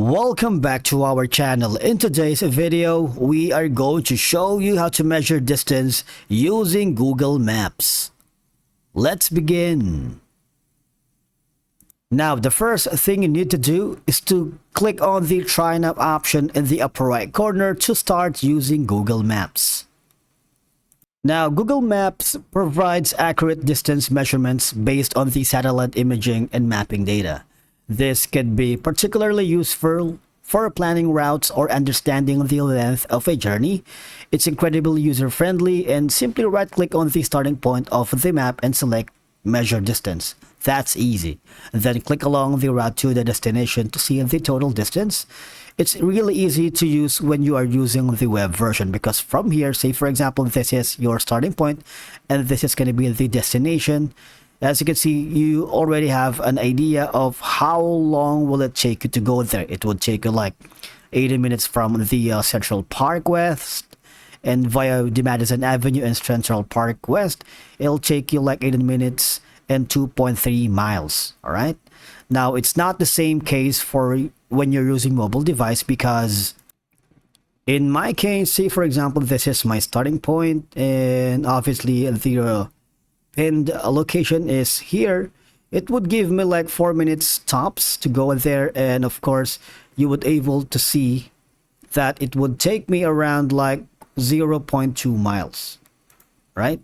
Welcome back to our channel. In today's video, we are going to show you how to measure distance using Google Maps. Let's begin. Now, the first thing you need to do is to click on the Try Now option in the upper right corner to start using Google Maps. Now, Google Maps provides accurate distance measurements based on the satellite imaging and mapping data. This can be particularly useful for planning routes or understanding the length of a journey. It's incredibly user-friendly, and simply right-click on the starting point of the map and select Measure Distance. That's easy. Then click along the route to the destination to see the total distance. It's really easy to use when you are using the web version, because from here, say for example, this is your starting point and this is going to be the destination. As you can see, you already have an idea of how long will it take you to go there. It would take you like 80 minutes from the Central Park West, and via the Madison Avenue and Central Park West, it'll take you like 80 minutes and 2.3 miles. All right. Now, it's not the same case for when you're using mobile device, because in my case, say for example, this is my starting point, and obviously the pinned location is here. It would give me like 4 minutes tops to go there, and of course you would able to see that it would take me around like 0.2 miles, right?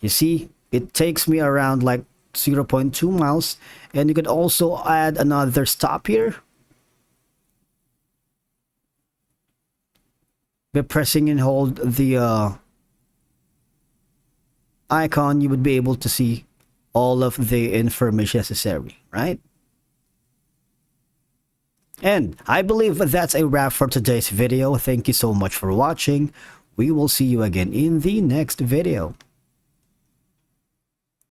You see, it takes me around like 0.2 miles, and you could also add another stop here by pressing and hold the icon. You would be able to see all of the information necessary, right? And I believe that's a wrap for today's video. Thank you so much for watching. We will see you again in the next video.